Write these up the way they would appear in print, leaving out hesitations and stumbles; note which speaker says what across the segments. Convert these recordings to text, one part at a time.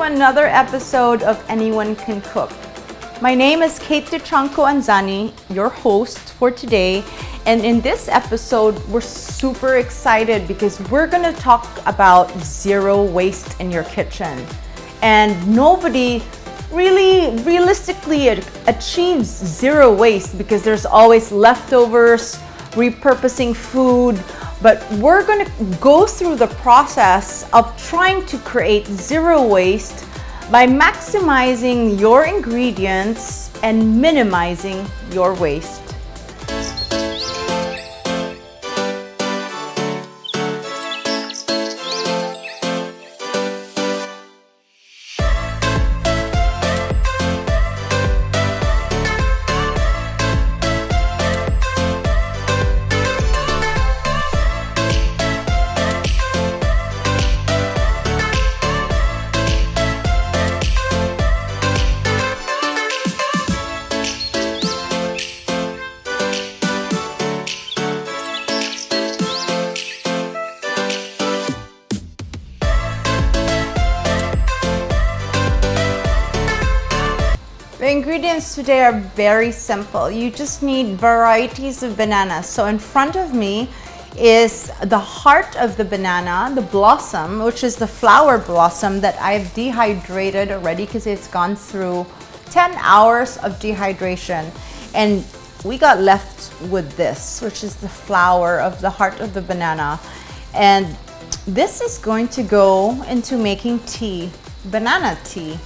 Speaker 1: to another episode of Anyone Can Cook. My name is Kate Dychangco-Anzani, your host for today. And in this episode, we're super excited because we're gonna talk about zero waste in your kitchen. And nobody really realistically achieves zero waste because there's always leftovers, repurposing food. But we're going to go through the process of trying to create zero waste by maximizing your ingredients and minimizing your waste. The ingredients today are very simple. You just need varieties of bananas. So in front of me is the heart of the banana, the blossom, which is the flower blossom that I've dehydrated already because it's gone through 10 hours of dehydration. And we got left with this, which is the flower of the heart of the banana. And this is going to go into making tea, banana tea.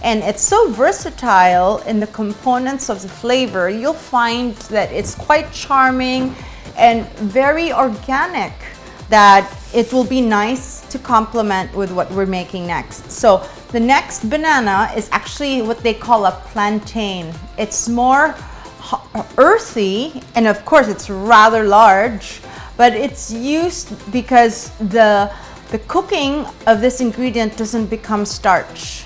Speaker 1: And it's so versatile in the components of the flavor. You'll find that it's quite charming and very organic, that it will be nice to complement with what we're making next. So the next banana is actually what they call a plantain. It's more earthy, and of course it's rather large, but it's used because the cooking of this ingredient doesn't become starch.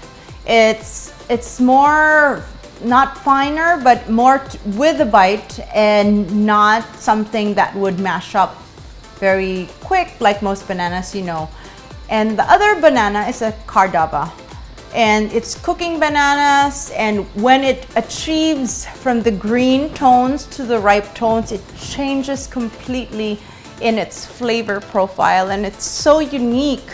Speaker 1: It's more, not finer, but more with a bite and not something that would mash up very quick like most bananas, you know. And the other banana is a cardaba. And it's cooking bananas, and when it achieves from the green tones to the ripe tones, it changes completely in its flavor profile, and it's so unique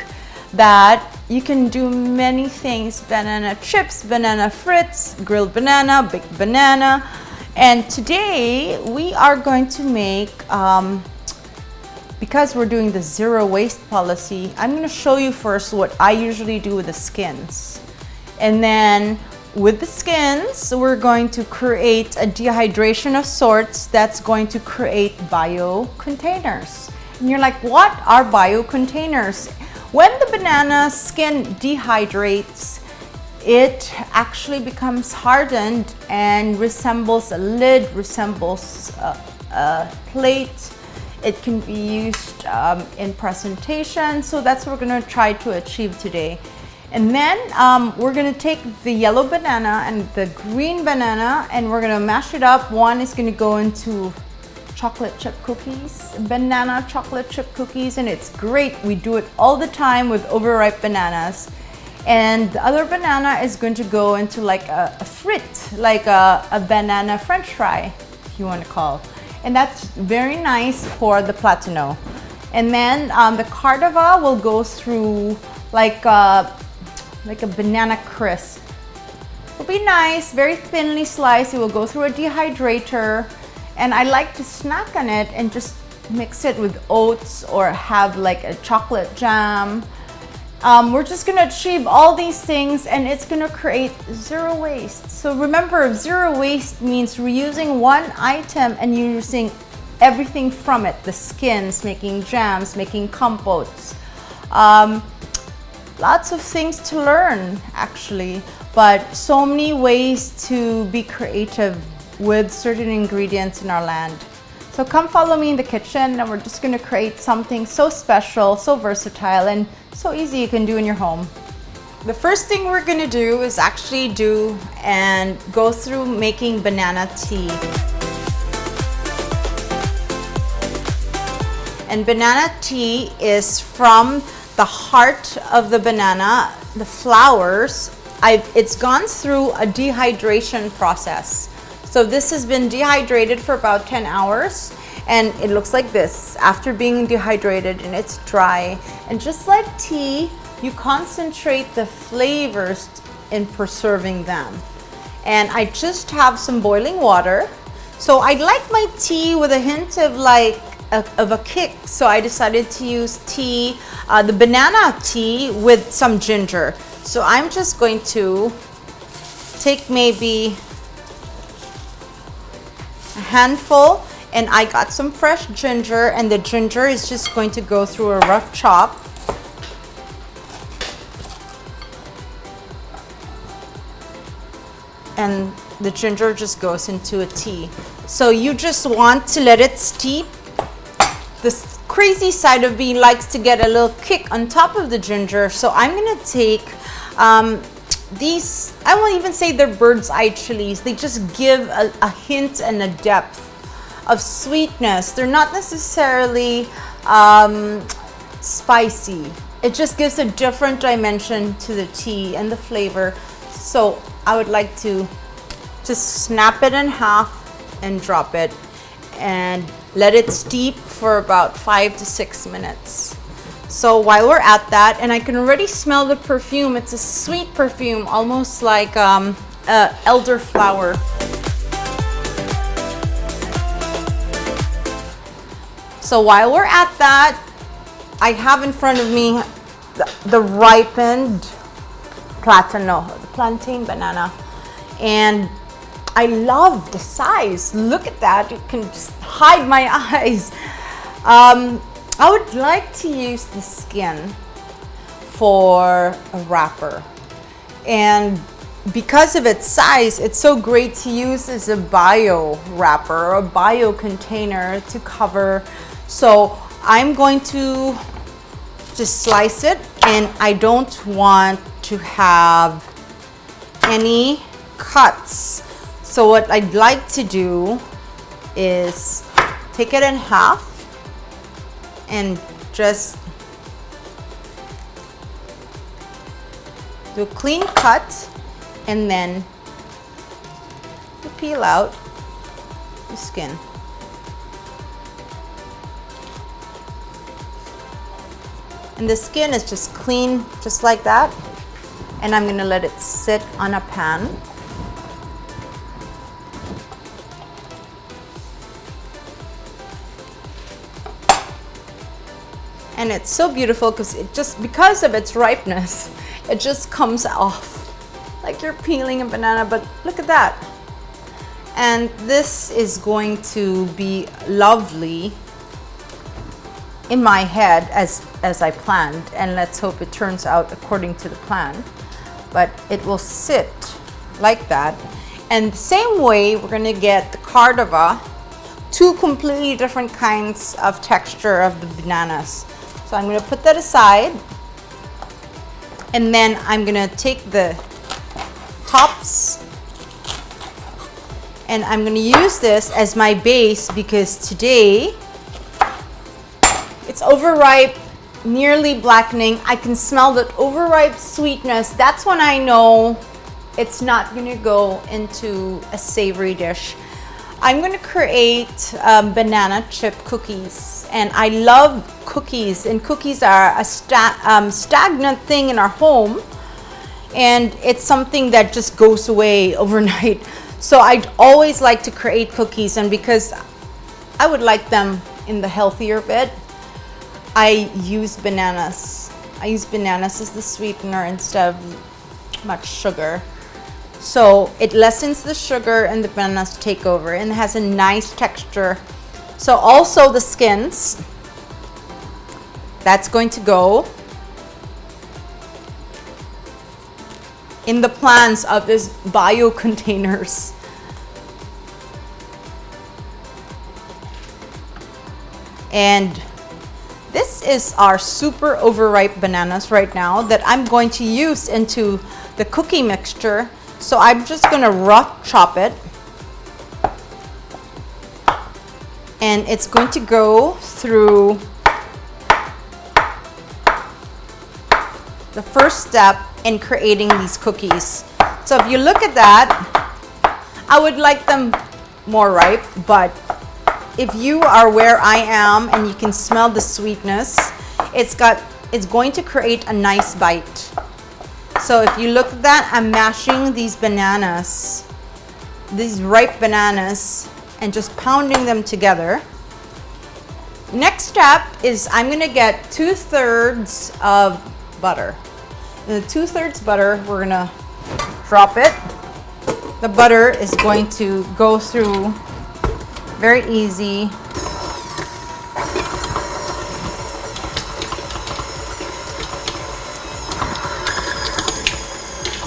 Speaker 1: that you can do many things: banana chips, banana frites, grilled banana, baked banana. And today we are going to make, because we're doing the zero waste policy, I'm going to show you first what I usually do with the skins. And then with the skins, we're going to create a dehydration of sorts that's going to create bio containers. And you're like, what are bio containers? When the banana skin dehydrates, it actually becomes hardened and resembles a lid, resembles a plate. It can be used in presentation. So that's what we're going to try to achieve today. And then we're going to take the yellow banana and the green banana, and we're going to mash it up. One is going to go into chocolate chip cookies, banana chocolate chip cookies, and it's great. We do it all the time with overripe bananas. And the other banana is going to go into like a frit, like a banana french fry, if you want to call. And that's very nice for the platano. And then the cardava will go through like a banana crisp. It'll be nice, very thinly sliced. It will go through a dehydrator. And I like to snack on it and just mix it with oats or have like a chocolate jam. We're just gonna achieve all these things, and it's gonna create zero waste. So remember, zero waste means reusing one item and using everything from it. The skins, making jams, making compotes. Lots of things to learn actually, but so many ways to be creative with certain ingredients in our land. So come follow me in the kitchen, and we're just going to create something so special, so versatile, and so easy you can do in your home. The first thing we're going to do is actually do and go through making banana tea. And banana tea is from the heart of the banana, the flowers, it's gone through a dehydration process. So this has been dehydrated for about 10 hours and it looks like this after being dehydrated, and it's dry. And just like tea, you concentrate the flavors in preserving them. And I just have some boiling water. So I like my tea with a hint of like of a kick, so I decided to use tea, the banana tea with some ginger. So I'm just going to take maybe a handful, and I got some fresh ginger, and the ginger is just going to go through a rough chop. And the ginger just goes into a tea. So you just want to let it steep. This crazy side of me likes to get a little kick on top of the ginger. So I'm gonna take these, I won't even say they're bird's eye chilies. They just give a hint and a depth of sweetness. They're not necessarily spicy. It just gives a different dimension to the tea and the flavor. So I would like to just snap it in half and drop it and let it steep for about 5 to 6 minutes. So while we're at that, and I can already smell the perfume, it's a sweet perfume, almost like elderflower. So while we're at that, I have in front of me the ripened plantain banana, and I love the size. Look at that, it can just hide my eyes. I would like to use the skin for a wrapper, and because of its size, it's so great to use as a bio wrapper or a bio container to cover. So I'm going to just slice it, and I don't want to have any cuts. So what I'd like to do is take it in half and just do a clean cut, and then you peel out the skin. And the skin is just clean, just like that. And I'm gonna let it sit on a pan. And it's so beautiful because of its ripeness, it just comes off like you're peeling a banana, but look at that. And this is going to be lovely in my head as I planned, and let's hope it turns out according to the plan. But it will sit like that. And the same way, we're gonna get the cordova, two completely different kinds of texture of the bananas. So I'm gonna put that aside, and then I'm gonna take the tops, and I'm gonna use this as my base because today it's overripe, nearly blackening. I can smell that overripe sweetness. That's when I know it's not gonna go into a savory dish. I'm gonna create banana chip cookies, and I love cookies, and cookies are a stagnant thing in our home, and it's something that just goes away overnight. So I'd always like to create cookies, and because I would like them in the healthier bit, I use bananas. I use bananas as the sweetener instead of much sugar. So it lessens the sugar and the bananas take over, and it has a nice texture. So also the skins, that's going to go in the plans of this bio containers. And this is our super overripe bananas right now that I'm going to use into the cookie mixture. So I'm just gonna rough chop it, and it's going to go through the first step in creating these cookies. So if you look at that, I would like them more ripe, but if you are where I am and you can smell the sweetness, it's going to create a nice bite. So if you look at that, I'm mashing these bananas, these ripe bananas, and just pounding them together. Next step is I'm gonna get 2/3 of butter. And the 2/3 butter, we're gonna drop it. The butter is going to go through very easy.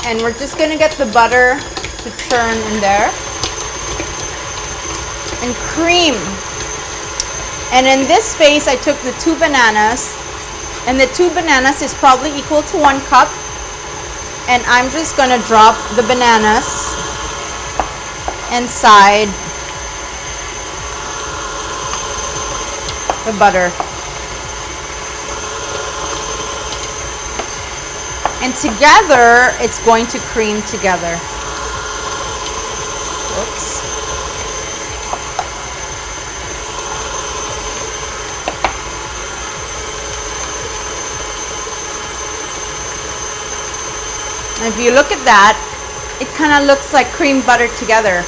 Speaker 1: And we're just gonna get the butter to churn in there. And cream. And in this space, I took the 2 bananas, and the 2 bananas is probably equal to 1 cup. And I'm just gonna drop the bananas inside the butter. And together, it's going to cream together. Oops. And if you look at that, it kind of looks like cream butter together.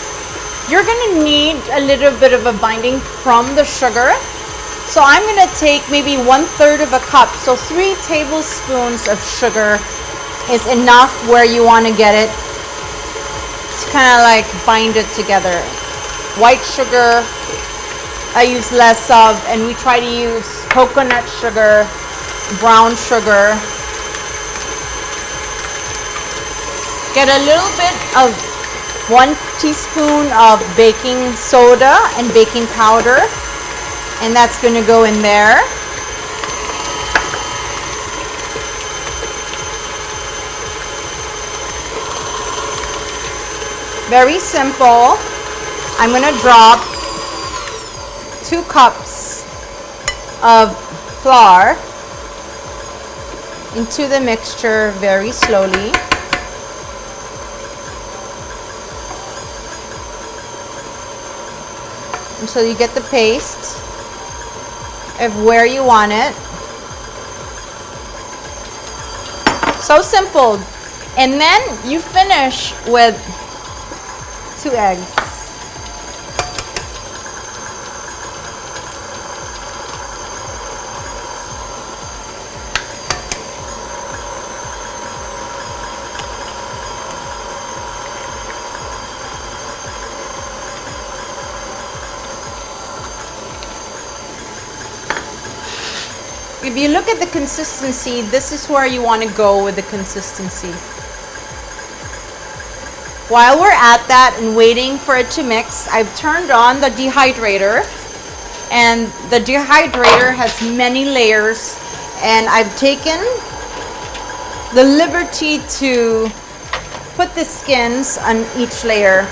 Speaker 1: You're gonna need a little bit of a binding from the sugar. So I'm gonna take maybe 1/3 of a cup. So 3 tablespoons of sugar is enough where you wanna get it to kind of like bind it together. White sugar, I use less of, and we try to use coconut sugar, brown sugar. Get a little bit of 1 teaspoon of baking soda and baking powder, and that's going to go in there. Very simple. I'm going to drop 2 cups of flour into the mixture very slowly. So you get the paste of where you want it. So simple. And then you finish with 2 eggs. If you look at the consistency, this is where you want to go with the consistency. While we're at that and waiting for it to mix, I've turned on the dehydrator, and the dehydrator has many layers, and I've taken the liberty to put the skins on each layer.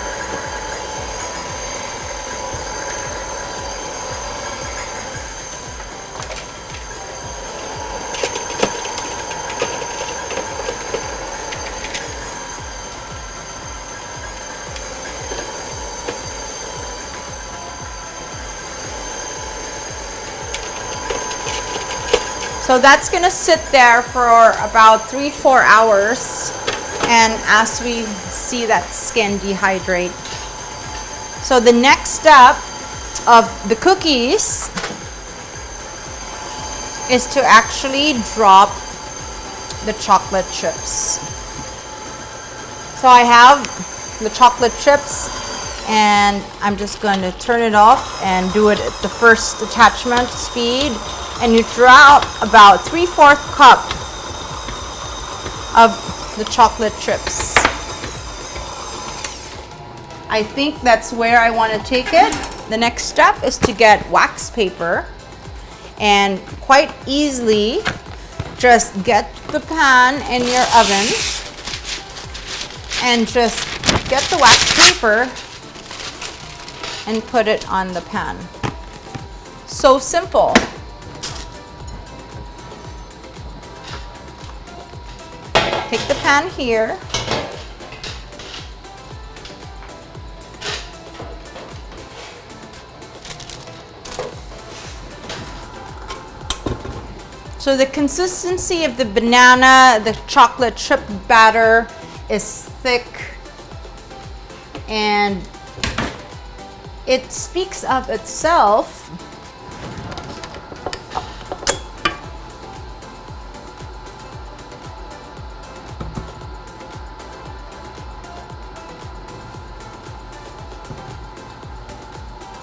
Speaker 1: So that's gonna sit there for about 3-4 hours, and as we see that skin dehydrate. So the next step of the cookies is to actually drop the chocolate chips. So I have the chocolate chips, and I'm just going to turn it off and do it at the first attachment speed. And you drop about 3/4 cup of the chocolate chips. I think that's where I want to take it. The next step is to get wax paper, and quite easily just get the pan in your oven and just get the wax paper and put it on the pan. So simple. take the pan here. So the consistency of the banana, the chocolate chip batter is thick, and it speaks of itself.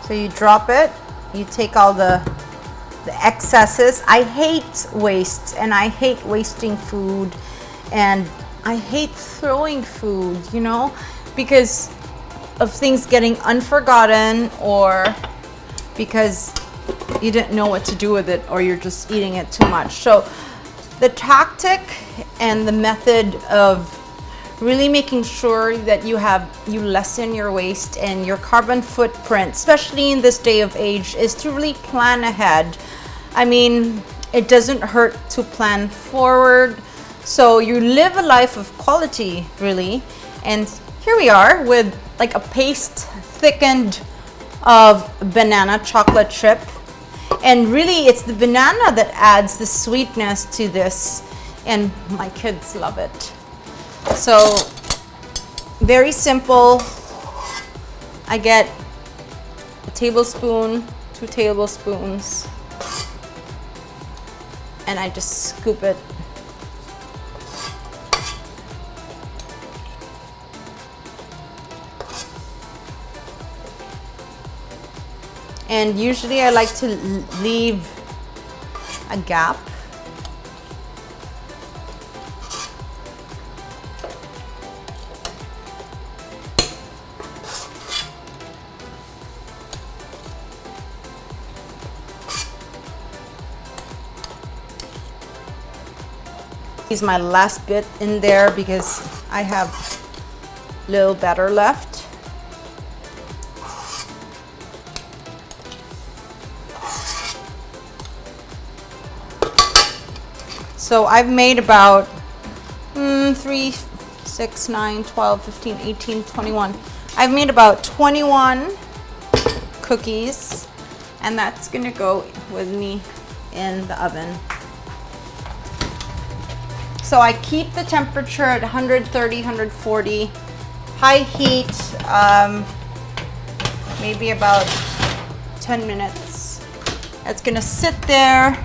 Speaker 1: So you drop it, you take all the excesses. I hate waste, and I hate wasting food, and I hate throwing food, you know, because of things getting unforgotten, or because you didn't know what to do with it, or you're just eating it too much. So the tactic and the method of really making sure that you lessen your waste and your carbon footprint, especially in this day of age, is to really plan ahead. I mean, it doesn't hurt to plan forward, so you live a life of quality, really. And here we are with like a paste thickened of banana chocolate chip, and really it's the banana that adds the sweetness to this, and my kids love it. So very simple. I get a tablespoon, 2 tablespoons, and I just scoop it. And usually I like to leave a gap. Is my last bit in there because I have little batter left. So I've made about 3, 6, 9, 12, 15, 18, 21. I've made about 21 cookies, and that's gonna go with me in the oven. So I keep the temperature at 130, 140, high heat, maybe about 10 minutes. It's gonna sit there.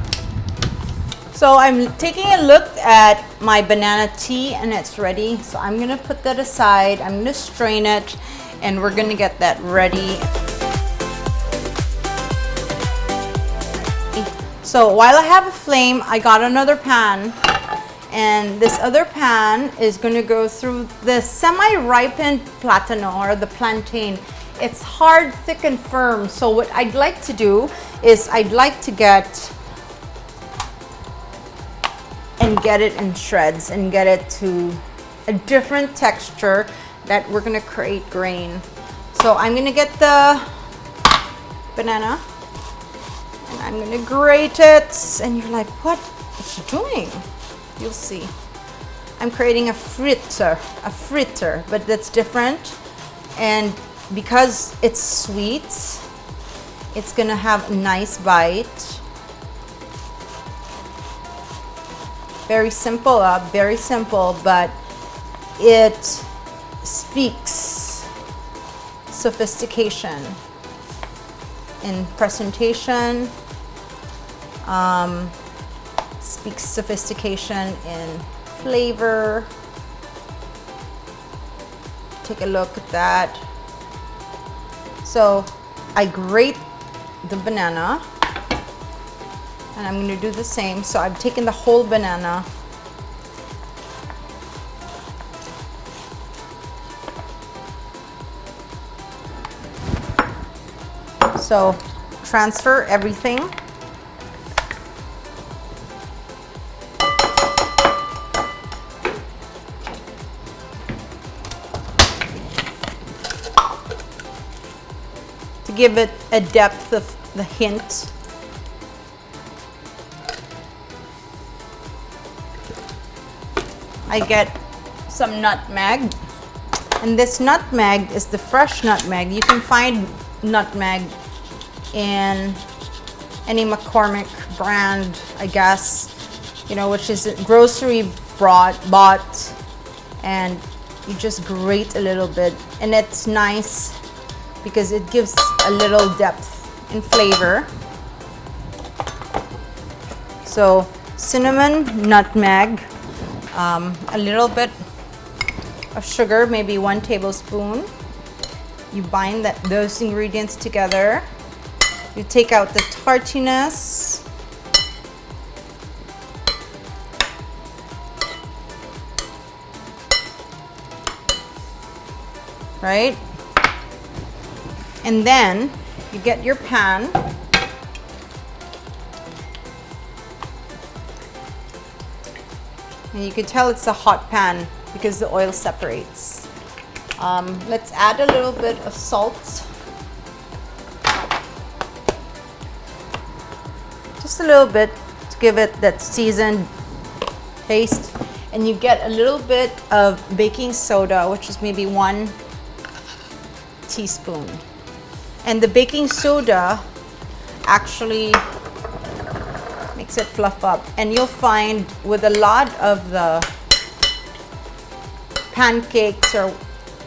Speaker 1: So I'm taking a look at my banana tea, and it's ready. So I'm gonna put that aside, I'm gonna strain it, and we're gonna get that ready. So while I have a flame, I got another pan. And this other pan is going to go through the semi-ripened platano, or the plantain. It's hard, thick, and firm. So what I'd like to do is I'd like to get it in shreds and get it to a different texture that we're going to create grain. So I'm going to get the banana and I'm going to grate it. And you're like, what is she doing? You'll see. I'm creating a fritter, but that's different. And because it's sweet, it's gonna have a nice bite. Very simple, but it speaks sophistication in presentation. Speaks sophistication in flavor. Take a look at that. So I grate the banana, and I'm going to do the same. So I've taken the whole banana. So transfer everything. To give it a depth of the hint. I get some nutmeg. And this nutmeg is the fresh nutmeg. You can find nutmeg in any McCormick brand, I guess, you know, which is grocery bought, and you just grate a little bit, and it's nice because it gives a little depth and flavor. So cinnamon, nutmeg, a little bit of sugar, maybe 1 tablespoon. You bind those ingredients together. You take out the tartiness. Right? And then you get your pan. And you can tell it's a hot pan because the oil separates. Let's add a little bit of salt. Just a little bit to give it that seasoned taste. And you get a little bit of baking soda, which is maybe 1 teaspoon. And the baking soda actually makes it fluff up. And you'll find with a lot of the pancakes or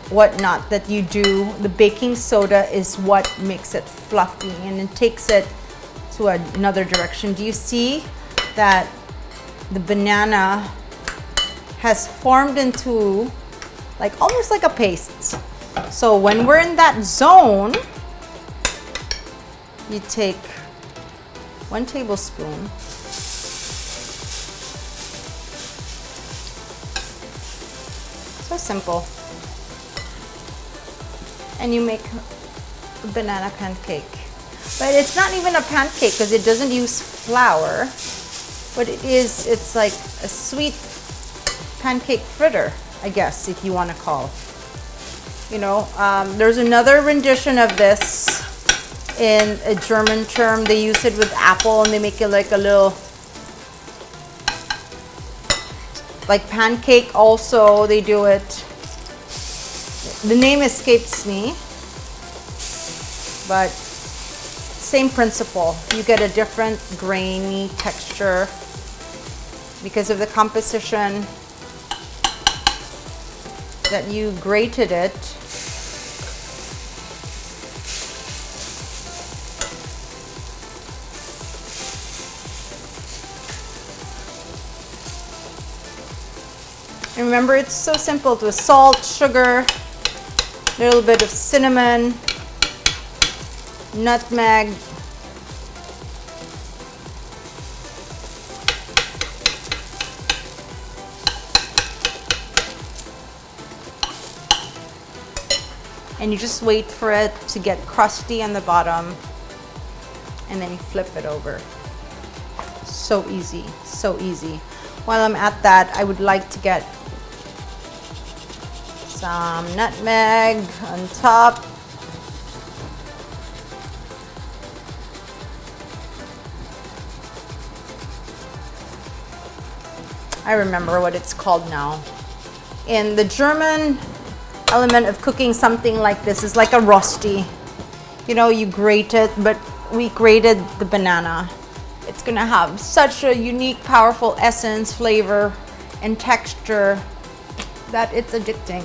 Speaker 1: whatnot that you do, the baking soda is what makes it fluffy and it takes it to another direction. Do you see that the banana has formed into like almost like a paste? So when we're in that zone, you take 1 tablespoon. So simple. And you make a banana pancake. But it's not even a pancake because it doesn't use flour. But it's like a sweet pancake fritter, I guess, if you want to call. You know, there's another rendition of this in a German term. They use it with apple and they make it like a little, like pancake also, they do it. The name escapes me, but same principle. You get a different grainy texture because of the composition that you grated it. And remember, it's so simple. It was salt, sugar, a little bit of cinnamon, nutmeg, and you just wait for it to get crusty on the bottom, and then you flip it over. So easy, so easy. While I'm at that, I would like to get some nutmeg on top. I remember what it's called now. In the German element of cooking something like this is like a rosti. You know, you grate it, but we grated the banana. It's gonna have such a unique, powerful essence, flavor, and texture that it's addicting.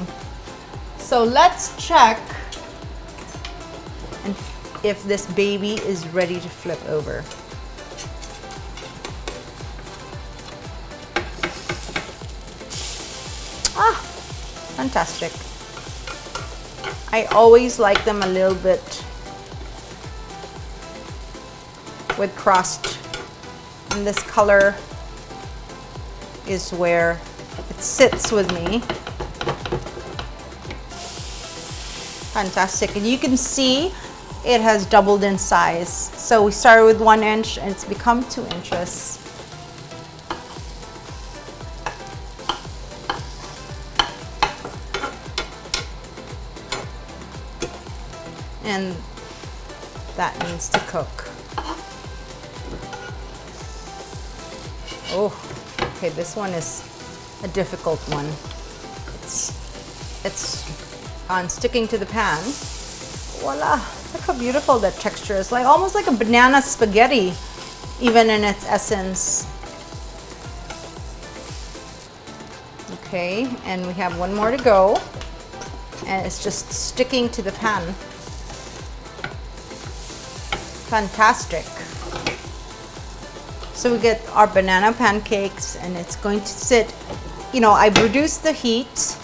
Speaker 1: So let's check if this baby is ready to flip over. Ah, fantastic. I always like them a little bit with crust. And this color is where it sits with me. Fantastic. And you can see it has doubled in size. So we started with 1 inch and it's become 2 inches. And that needs to cook. Oh, okay, this one is a difficult one. It's on sticking to the pan. Voila! Look how beautiful that texture is. Like almost like a banana spaghetti, even in its essence. Okay, and we have one more to go. And it's just sticking to the pan. Fantastic. So we get our banana pancakes, and it's going to sit, you know, I reduced the heat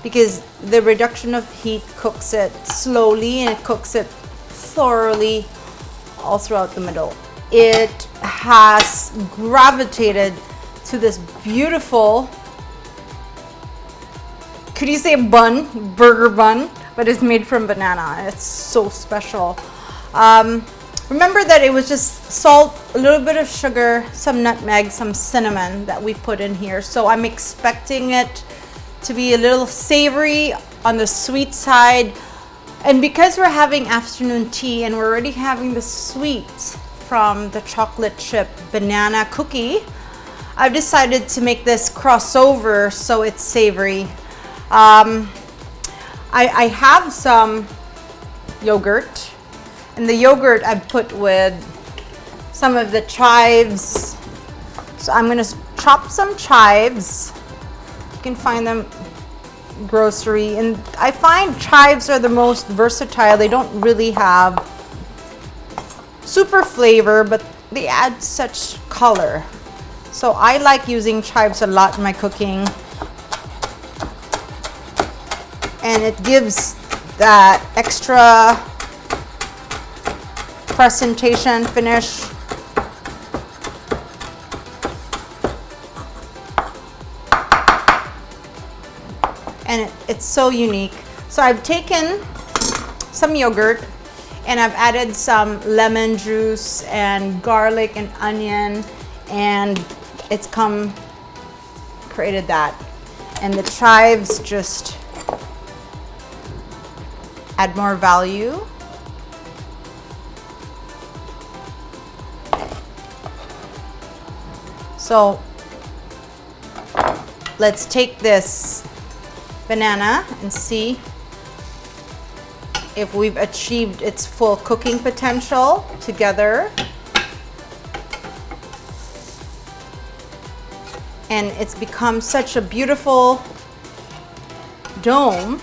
Speaker 1: because the reduction of heat cooks it slowly and it cooks it thoroughly all throughout the middle. It has gravitated to this beautiful, could you say bun, burger bun, but it's made from banana. It's so special. Remember that it was just salt, a little bit of sugar, some nutmeg, some cinnamon that we put in here. So I'm expecting it to be a little savory on the sweet side. And because we're having afternoon tea and we're already having the sweet from the chocolate chip banana cookie, I've decided to make this crossover so it's savory. I have some yogurt. And the yogurt I've put with some of the chives. So I'm going to chop some chives. You can find them grocery. And I find chives are the most versatile. They don't really have super flavor, but they add such color. So I like using chives a lot in my cooking. And it gives that extra presentation finish. And it's so unique. So I've taken some yogurt and I've added some lemon juice and garlic and onion, and it's created that. And the chives just add more value. So let's take this banana and see if we've achieved its full cooking potential together. And it's become such a beautiful dome.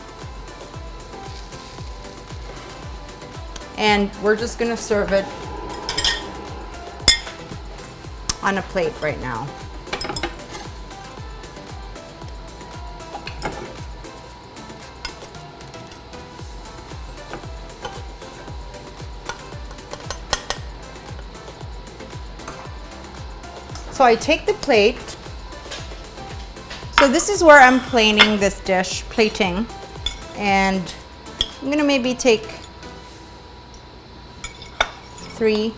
Speaker 1: And we're just gonna serve it on a plate right now. So I take the plate. So this is where I'm plating this dish, and I'm gonna maybe take 3,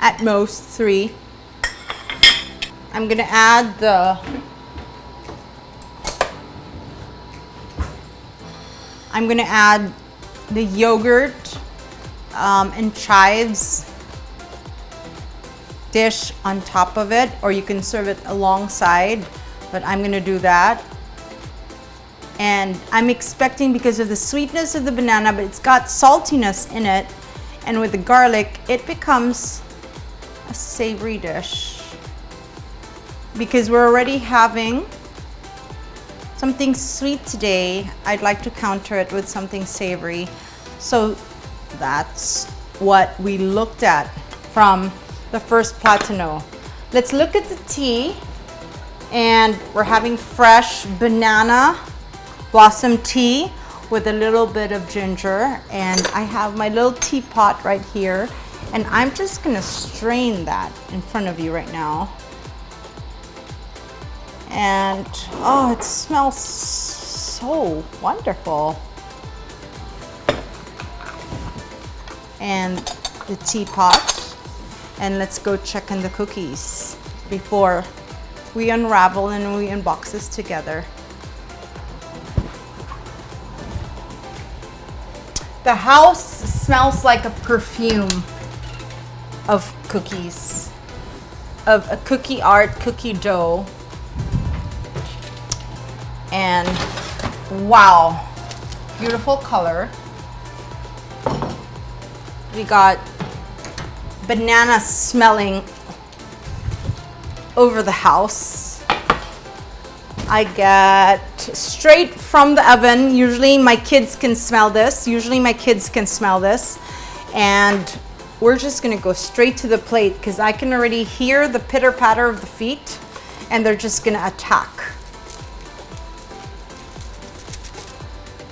Speaker 1: at most 3. I'm gonna add the yogurt and chives dish on top of it, or you can serve it alongside, but I'm gonna do that. And I'm expecting, because of the sweetness of the banana, but it's got saltiness in it, and with the garlic, it becomes a savory dish. Because we're already having something sweet today, I'd like to counter it with something savory. So that's what we looked at from the first platano. Let's look at the tea, and we're having fresh banana blossom tea with a little bit of ginger, and I have my little teapot right here, and I'm just gonna strain that in front of you right now. And oh, it smells so wonderful. And the teapot. And let's go check on the cookies before we unravel and we unbox this together. The house smells like a perfume of cookies. of a cookie art cookie dough. And wow, beautiful color. We got banana smelling over the house. I get straight from the oven. Usually my kids can smell this. And we're just gonna go straight to the plate because I can already hear the pitter patter of the feet and they're just gonna attack.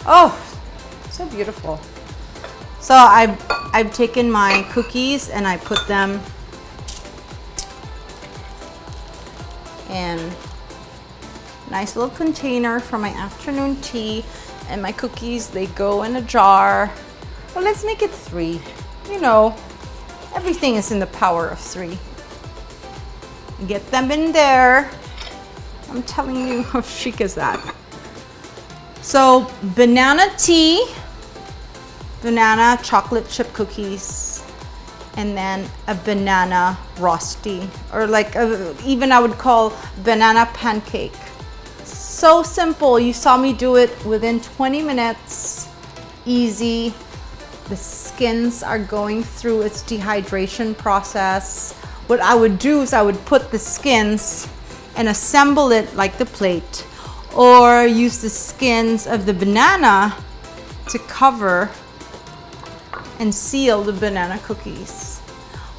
Speaker 1: Oh, so beautiful. So I've taken my cookies and I put them in a nice little container for my afternoon tea, and my cookies, they go in a jar. Well, let's make it 3. You know, everything is in the power of 3. Get them in there. I'm telling you, how chic is that? So banana tea, banana chocolate chip cookies, and then a banana rosti, or like even I would call banana pancake. So simple. You saw me do it within 20 minutes. Easy. The skins are going through its dehydration process. What I would do is I would put the skins and assemble it like the plate, or use the skins of the banana to cover and seal the banana cookies.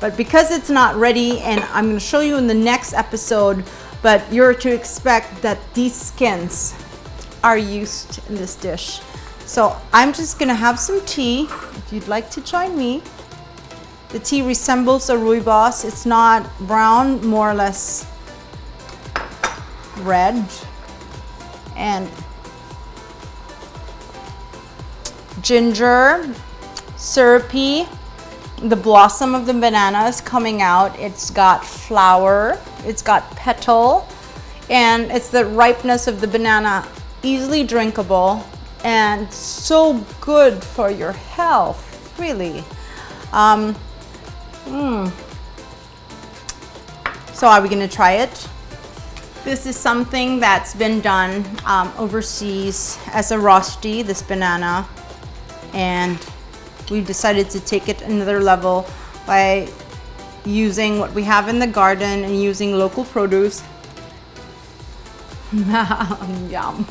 Speaker 1: But because it's not ready, and I'm going to show you in the next episode, but you're to expect that these skins are used in this dish. So I'm just going to have some tea, if you'd like to join me. The tea resembles a rooibos. It's not brown, more or less red. And ginger, syrupy. The blossom of the banana is coming out. It's got flower, it's got petal, and it's the ripeness of the banana. Easily drinkable and so good for your health, really. So are we gonna try it? This is something that's been done overseas as a rosti, this banana, and we've decided to take it another level by using what we have in the garden and using local produce. Yum.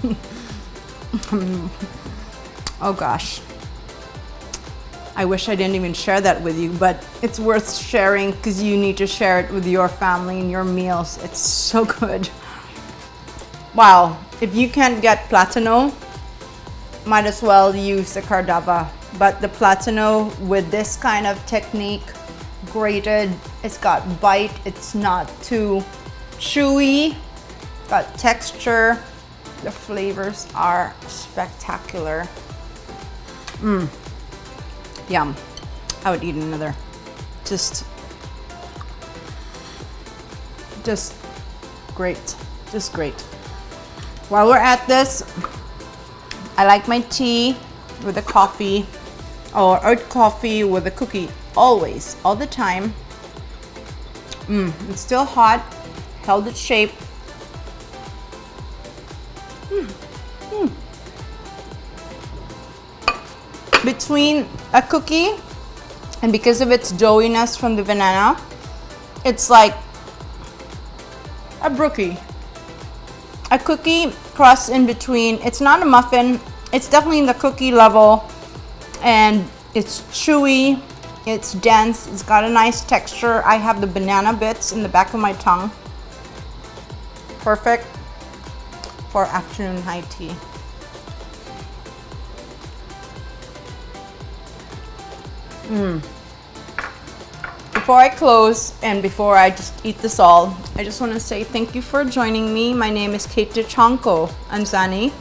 Speaker 1: Oh gosh. I wish I didn't even share that with you, but it's worth sharing because you need to share it with your family and your meals. It's so good. Wow, if you can't get platano, might as well use the cardava. But the platano with this kind of technique, grated, it's got bite, it's not too chewy, got texture. The flavors are spectacular. Yum. I would eat another. Just great. Just great. While we're at this, I like my tea with a coffee, or coffee with a cookie, always, all the time. It's still hot, held its shape. Between a cookie, and because of its doughiness from the banana, it's like a brookie. A cookie crust in between. It's not a muffin. It's definitely in the cookie level, and it's chewy, it's dense, it's got a nice texture. I have the banana bits in the back of my tongue. Perfect for afternoon high tea. Before I close and before I just eat this all, I just want to say thank you for joining me. My name is Kate Dychangco-Anzani,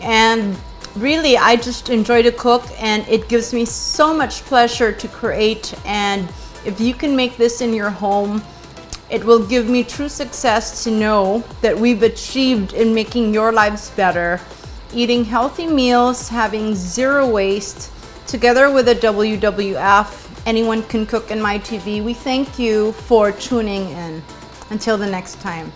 Speaker 1: and really I just enjoy to cook, and it gives me so much pleasure to create. And if you can make this in your home, it will give me true success to know that we've achieved in making your lives better, eating healthy meals, having zero waste, together with the WWF Anyone Can Cook in My TV. We thank you for tuning in. Until the next time.